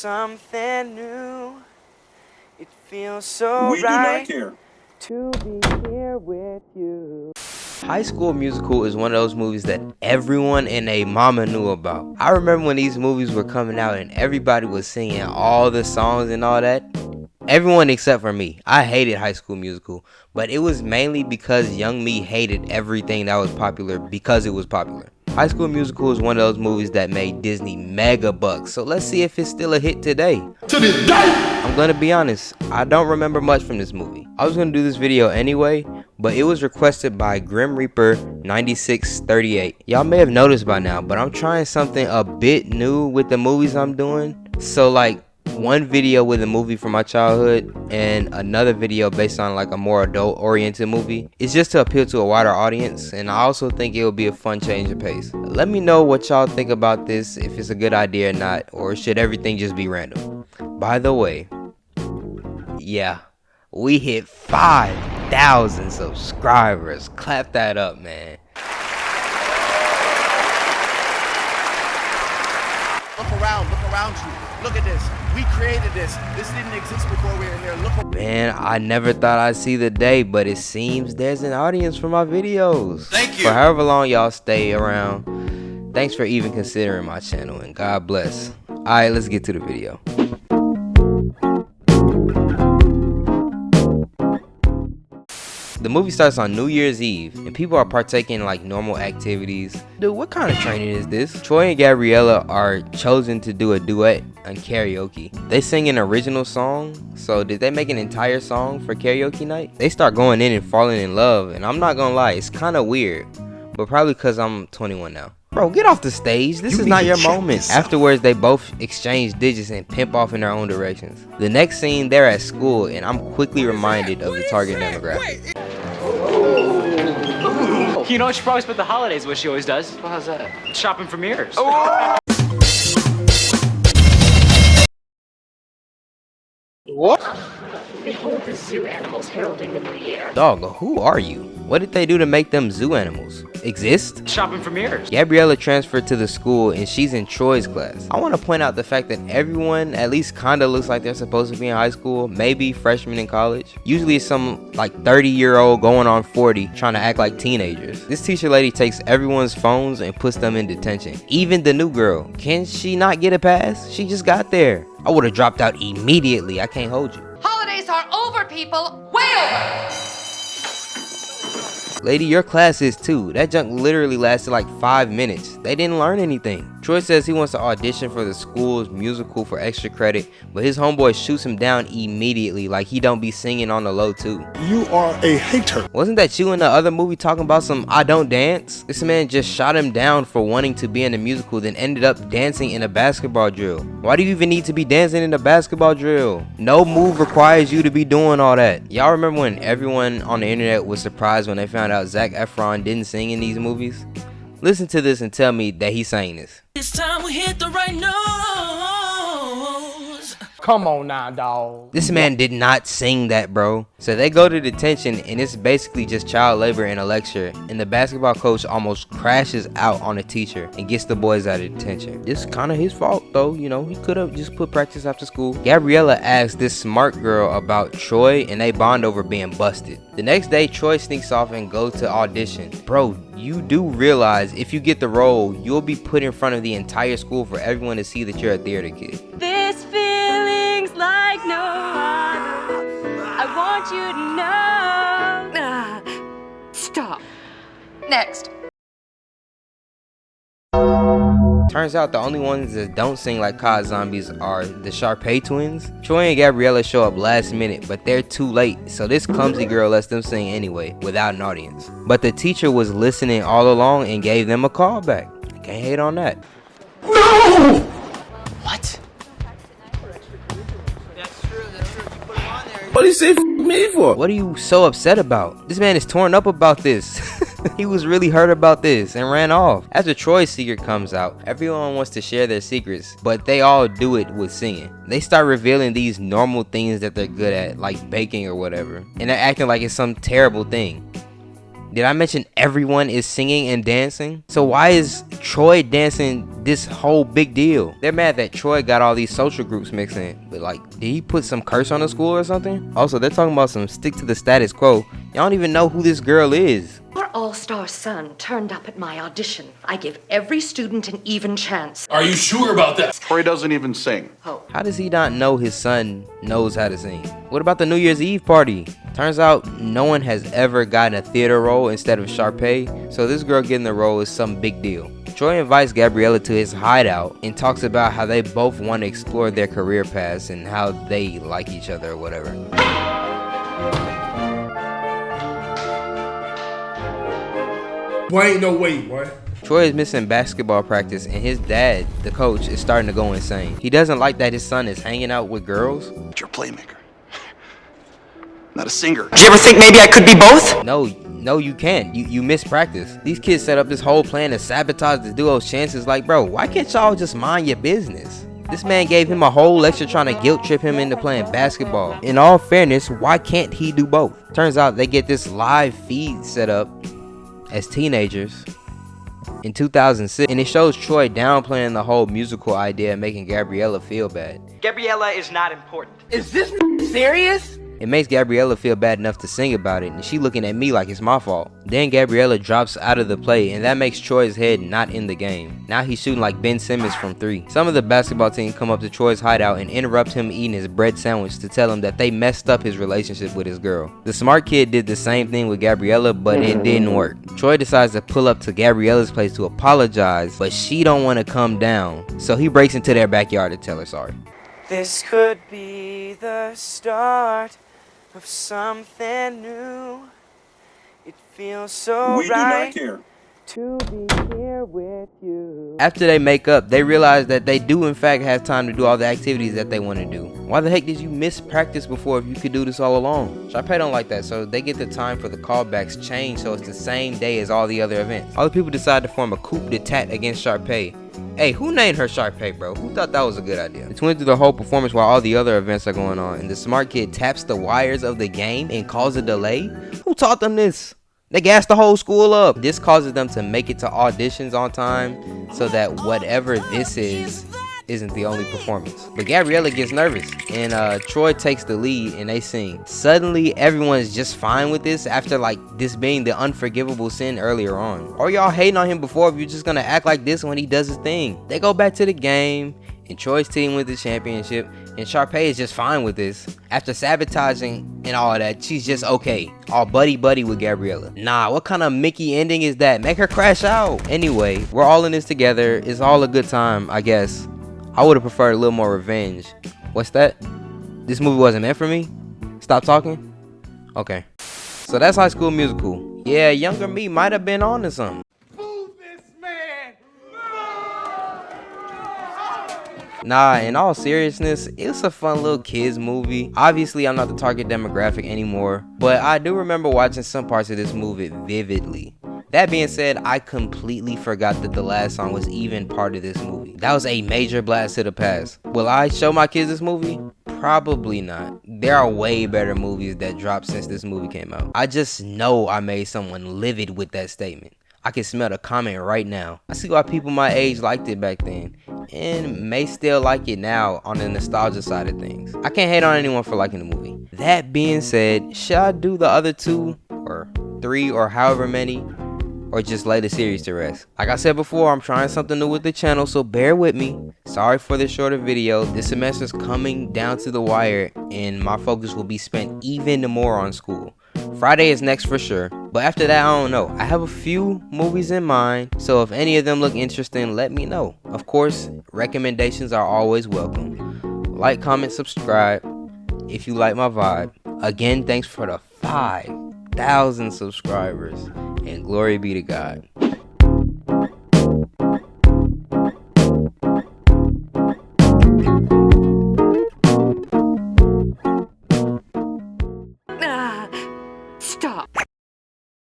Something new. It feels so We right do not care to be here with you. High School Musical is one of those movies that everyone and a mama knew about. I remember when these movies were coming out and everybody was singing all the songs and all that. Everyone except for me. I hated High School Musical, but it was mainly because young me hated everything that was popular because it was popular. High School Musical is one of those movies that made Disney mega bucks, so let's see if it's still a hit today. I'm gonna be honest, I don't remember much from this movie. I was gonna do this video anyway, but it was requested by Grim Reaper 9638. Y'all may have noticed by now, but I'm trying something a bit new with the movies I'm doing. So like one video with a movie from my childhood and another video based on like a more adult oriented movie. It's just to appeal to a wider audience, and I also think it will be a fun change of pace. Let me know what y'all think about this, if it's a good idea or not, or should everything just be random. By the way, yeah, we hit 5,000 subscribers. Clap that up, man. Look around you. Look at this. We created this. This didn't exist before we were here. Look. Man, I never thought I'd see the day, but it seems there's an audience for my videos. Thank you. For however long y'all stay around, thanks for even considering my channel, and God bless. Alright, let's get to the video. The movie starts on New Year's Eve, and people are partaking in like normal activities. Dude, what kind of training is this? Troy and Gabriella are chosen to do a duet on karaoke. They sing an original song, so did they make an entire song for karaoke night? They start going in and falling in love, and I'm not gonna lie, it's kind of weird, but probably because I'm 21 now. Bro, get off the stage. This is not your moment. Afterwards, they both exchange digits and pimp off in their own directions. The next scene, they're at school, and I'm quickly reminded of the target demographic. You know, she probably spent the holidays what she always does. Well, how's that? Shopping for mirrors. Behold the zoo animals heralding the new year. Dog, who are you? What did they do to make them zoo animals exist? Shopping for mirrors. Gabriella transferred to the school and she's in Troy's class. I want to point out the fact that everyone at least kinda looks like they're supposed to be in high school, maybe freshmen in college. Usually it's some like 30-year-old going on 40 trying to act like teenagers. This teacher lady takes everyone's phones and puts them in detention. Even the new girl. Can she not get a pass? She just got there. I would have dropped out immediately. I can't hold you. Holidays are over, people. Way over. Lady, your class is too. That junk literally lasted like 5 minutes. They didn't learn anything. Troy says he wants to audition for the school's musical for extra credit, but his homeboy shoots him down immediately like he don't be singing on the low too. You are a hater. Wasn't that you in the other movie talking about some I don't dance? This man just shot him down for wanting to be in the musical, then ended up dancing in a basketball drill. Why do you even need to be dancing in a basketball drill? No move requires you to be doing all that. Y'all remember when everyone on the internet was surprised when they found out Zac Efron didn't sing in these movies? Listen to this and tell me that he sang this. This time we hit the right notes. Come on now, dog. This man did not sing that, bro. So they go to detention and it's basically just child labor in a lecture, and the basketball coach almost crashes out on the teacher and gets the boys out of detention. This is kind of his fault though, you know, he could have just put practice after school. Gabriella asks this smart girl about Troy and they bond over being busted. The next day, Troy sneaks off and goes to audition. Bro, you do realize if you get the role, you'll be put in front of the entire school for everyone to see that you're a theater kid. This feeling's like no other. I want you to know. Stop. Next. Turns out the only ones that don't sing like COD zombies are the Sharpay twins. Troy and Gabriella show up last minute, but they're too late, so this clumsy girl lets them sing anyway, without an audience. But the teacher was listening all along and gave them a callback. Can't hate on that. No! What? What do you say me for? What are you so upset about? This man is torn up about this. He was really hurt about this and ran off. After Troy's secret comes out, everyone wants to share their secrets, but they all do it with singing. They start revealing these normal things that they're good at, like baking or whatever, and they're acting like it's some terrible thing. Did I mention everyone is singing and dancing? So why is Troy dancing this whole big deal? They're mad that Troy got all these social groups mixed in. But like, did he put some curse on the school or something? Also, they're talking about some stick to the status quo. Y'all don't even know who this girl is. Your all-star son turned up at my audition. I give every student an even chance. Are you sure about that? Troy doesn't even sing. How does he not know his son knows how to sing? What about the New Year's Eve party? Turns out no one has ever gotten a theater role instead of Sharpay, so this girl getting the role is some big deal. Troy invites Gabriella to his hideout and talks about how they both want to explore their career paths and how they like each other or whatever. Boy, ain't no way, boy. Troy is missing basketball practice and his dad, the coach, is starting to go insane. He doesn't like that his son is hanging out with girls. You're a playmaker, not a singer. Did you ever think maybe I could be both? No, you can't. You miss practice. These kids set up this whole plan to sabotage the duo's chances. Like, bro, why can't y'all just mind your business? This man gave him a whole lecture trying to guilt trip him into playing basketball. In all fairness, why can't he do both? Turns out they get this live feed set up as teenagers in 2006, and it shows Troy downplaying the whole musical idea and making Gabriella feel bad. Gabriella is not important. Is this serious? It makes Gabriella feel bad enough to sing about it, and she looking at me like it's my fault. Then Gabriella drops out of the play, and that makes Troy's head not in the game. Now he's shooting like Ben Simmons from 3. Some of the basketball team come up to Troy's hideout and interrupt him eating his bread sandwich to tell him that they messed up his relationship with his girl. The smart kid did the same thing with Gabriella, but it didn't work. Troy decides to pull up to Gabriella's place to apologize, but she don't want to come down, so he breaks into their backyard to tell her sorry. This could be the start of something new. It feels so We do right not care. to be here with you. After they make up, they realize that they do in fact have time to do all the activities that they want to do. Why the heck did you miss practice before if you could do this all along? Sharpay don't like that, so they get the time for the callbacks changed so it's the same day as all the other events. All the people decide to form a coup d'etat against Sharpay. Hey, who named her Sharpay, bro? Who thought that was a good idea? The twins do the whole performance while all the other events are going on, and the smart kid taps the wires of the game and calls a delay? Who taught them this? They gassed the whole school up. This causes them to make it to auditions on time so that whatever this is isn't the only performance. But Gabriella gets nervous and Troy takes the lead and they sing. Suddenly everyone's just fine with this after like this being the unforgivable sin earlier on. Or y'all hating on him before if you're just gonna act like this when he does his thing. They go back to the game and Troy's team wins the championship and Sharpay is just fine with this. After sabotaging and all of that, she's just okay. All buddy with Gabriella. Nah, what kind of Mickey ending is that? Make her crash out. Anyway, we're all in this together. It's all a good time, I guess. I would have preferred a little more revenge. What's that? This movie wasn't meant for me? Stop talking? Okay. So that's High School Musical. Yeah, younger me might have been on to something. Nah, in all seriousness, it's a fun little kids movie. Obviously, I'm not the target demographic anymore, but I do remember watching some parts of this movie vividly. That being said, I completely forgot that the last song was even part of this movie. That was a major blast to the past. Will I show my kids this movie? Probably not. There are way better movies that dropped since this movie came out. I just know I made someone livid with that statement. I can smell the comment right now. I see why people my age liked it back then and may still like it now on the nostalgia side of things. I can't hate on anyone for liking the movie. That being said, should I do the other 2 or 3 or however many, or just lay the series to rest? Like I said before, I'm trying something new with the channel, so bear with me. Sorry for the shorter video. This semester's coming down to the wire and my focus will be spent even more on school. Friday is next for sure, but after that, I don't know. I have a few movies in mind, so if any of them look interesting, let me know. Of course, recommendations are always welcome. Like, comment, subscribe if you like my vibe. Again, thanks for the 5,000 subscribers, and glory be to God.